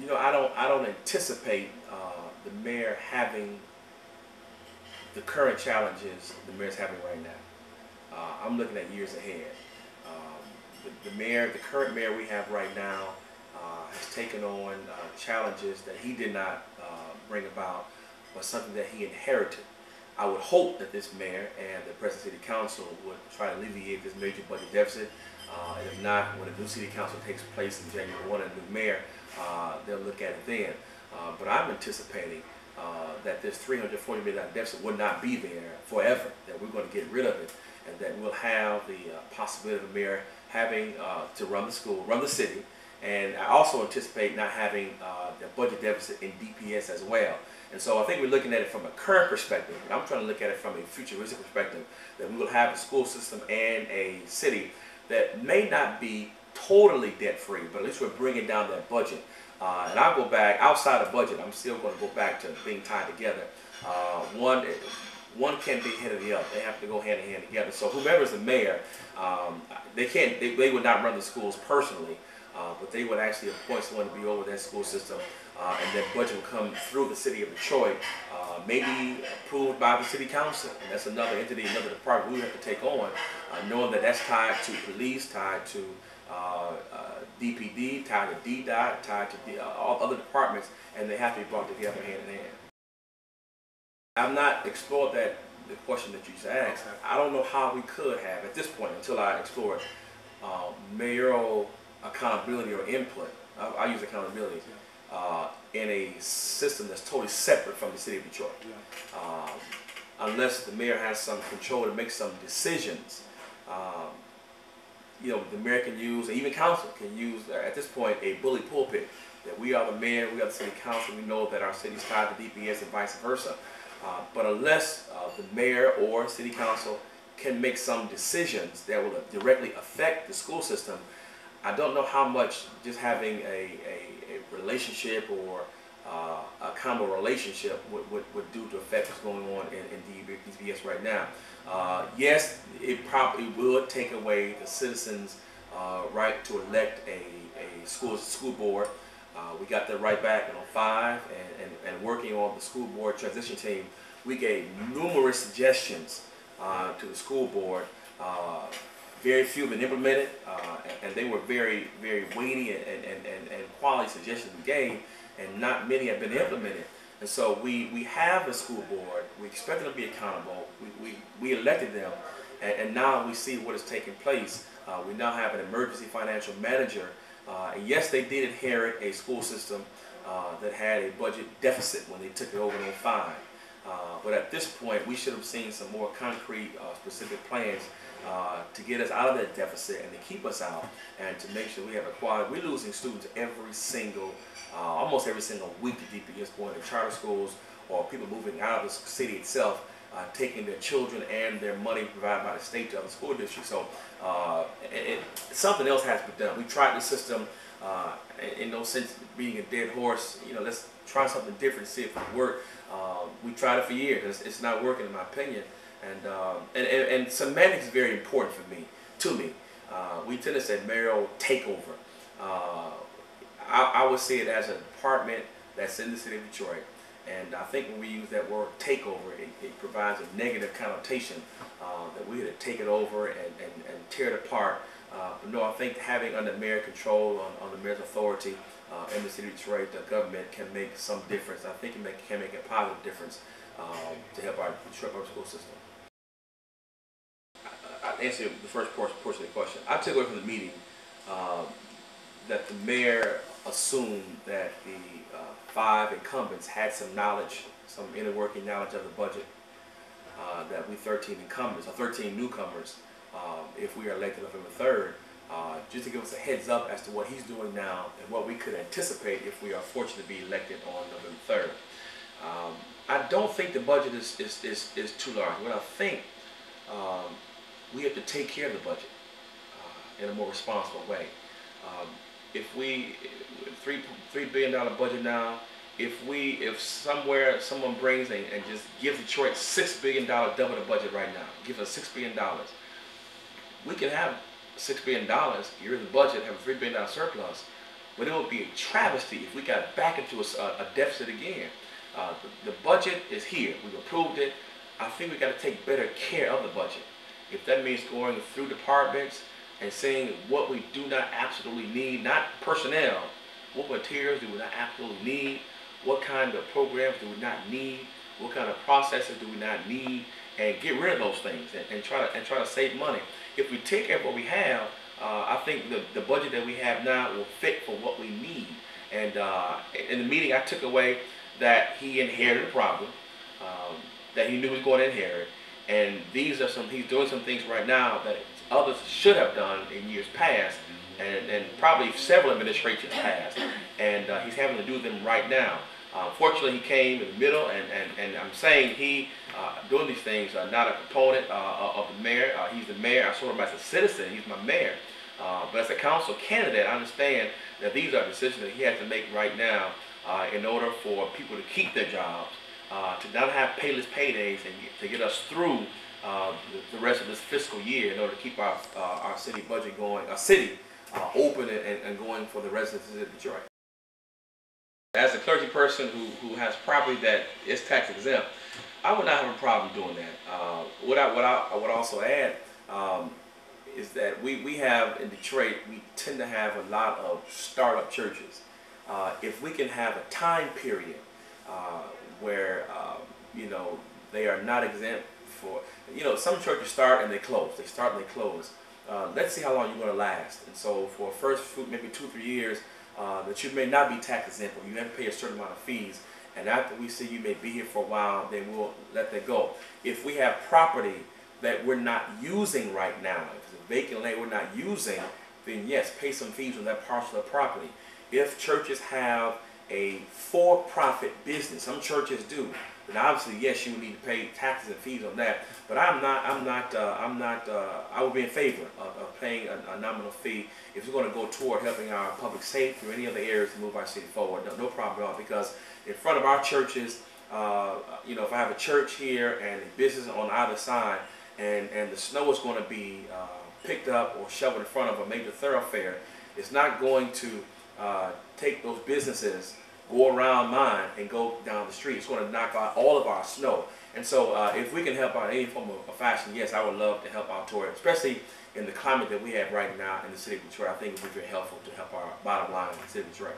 I don't anticipate the mayor having the current challenges the mayor's having right now. I'm looking at years ahead. The current mayor we have right now has taken on challenges that he did not bring about, but something that he inherited. I would hope that this mayor and the Present City Council would try to alleviate this major budget deficit. And if not, when a new city council takes place in January 1 and a new mayor, they'll look at it then. But I'm anticipating that this $340 million deficit will not be there forever, that we're going to get rid of it, and that we'll have the possibility of the mayor having to run the school, run the city, and I also anticipate not having the budget deficit in DPS as well. And so I think we're looking at it from a current perspective, but I'm trying to look at it from a futuristic perspective, that we will have a school system and a city that may not be totally debt-free, but at least we're bringing down that budget. And I'll go back, outside of budget, I'm still going to go back to being tied together. One can't be ahead of the other. They have to go hand in hand together. So whomever's the mayor, they would not run the schools personally, but they would actually appoint someone to be over that school system, and that budget will come through the city of Detroit, maybe approved by the city council. And that's another entity, another department we have to take on, knowing that that's tied to police, tied to DPD, tied to DDOT, tied to all other departments, and they have to be brought together hand in hand. I've not explored the question that you just asked. I don't know how we could have at this point until I explored mayoral accountability or input. I use accountability in a system that's totally separate from the city of Detroit. Unless the mayor has some control to make some decisions, the mayor can use, even council can use, at this point, a bully pulpit. That we are the mayor, we are the city council, we know that our city is tied to DPS and vice versa. But unless the mayor or city council can make some decisions that will directly affect the school system, I don't know how much just having a relationship or a kind of relationship would do to affect what's going on in DPS right now. Yes, it probably would take away the citizens' right to elect a school board. We got that right back in 2005, and working on the school board transition team, we gave numerous suggestions to the school board. Very few have been implemented, and they were very, very weighty and quality suggestions we gave, and not many have been implemented. And so we have a school board. We expect them to be accountable. We elected them, and now we see what is taking place. We now have an emergency financial manager. And yes, they did inherit a school system that had a budget deficit when they took it over in 2005. But at this point, we should have seen some more concrete, specific plans to get us out of that deficit and to keep us out, and to make sure we have a quality. We're losing students almost every single week to DPS, going to charter schools or people moving out of the city itself, taking their children and their money provided by the state to other school districts. So something else has to be done. We tried the system, in no sense being a dead horse. Let's try something different, see if it works. We tried it for years. It's not working, in my opinion. And semantics is very important to me. We tend to say mayoral takeover. I would see it as a department that's in the city of Detroit. And I think when we use that word takeover, it provides a negative connotation that we had to take it over and tear it apart. But no, I think having under mayor control, on the mayor's authority in the city of Detroit, the government can make some difference. I think it can make a positive difference to help our Detroit public school system. I answered the first portion of the question. I took away from the meeting that the mayor assumed that the 5 incumbents had some knowledge, some inner working knowledge of the budget, that we 13 incumbents, or 13 newcomers, if we are elected November 3rd, just to give us a heads up as to what he's doing now and what we could anticipate if we are fortunate to be elected on November 3rd. I don't think the budget is too large. What I think, we have to take care of the budget in a more responsible way. If we $3 billion budget now, if somewhere someone brings and just gives Detroit $6 billion, double the budget right now, give us $6 billion, we can have $6 billion, get rid of the budget, have a $3 billion surplus, but it would be a travesty if we got back into a deficit again. The budget is here. We've approved it. I think we got to take better care of the budget. If that means going through departments and saying what we do not absolutely need, not personnel, what materials do we not absolutely need, what kind of programs do we not need, what kind of processes do we not need, and get rid of those things and try to save money. If we take care of what we have, I think the budget that we have now will fit for what we need. And in the meeting, I took away that he inherited a problem that he knew he was going to inherit, and he's doing some things right now that others should have done in years past, and probably several administrations past, and he's having to do them right now. Fortunately, he came in the middle, and I'm saying he doing these things not a component of the mayor. He's the mayor. I saw him as a citizen. He's my mayor. But as a council candidate, I understand that these are decisions that he has to make right now in order for people to keep their jobs, to not have payless paydays, and to get us through the rest of this fiscal year in order to keep our city budget going, our city open and going for the residents of Detroit. As a clergy person who has property that is tax exempt, I would not have a problem doing that. What I would also add is that we have in Detroit, we tend to have a lot of startup churches. If we can have a time period where you know, they are not exempt for, you know, some churches start and they close. They start and they close. Let's see how long you're going to last. And so for first maybe 2-3 years, that you may not be tax exempt, or you have to pay a certain amount of fees. And after we see you may be here for a while, then we'll let that go. If we have property that we're not using right now, if it's a vacant land we're not using, then yes, pay some fees on that parcel of property. If churches have a for-profit business, some churches do, then obviously yes, you would need to pay taxes and fees on that. But I would be in favor of paying a nominal fee if we're going to go toward helping our public safety or any other areas to move our city forward. No problem at all, because in front of our churches, you know, if I have a church here and a business on either side, and the snow is going to be picked up or shoveled in front of a major thoroughfare, it's not going to take those businesses, go around mine and go down the street. It's going to knock out all of our snow. And so if we can help out in any form of fashion, yes, I would love to help out toward it, especially in the climate that we have right now in the city of Detroit. I think it would be very helpful to help our bottom line in the city of Detroit.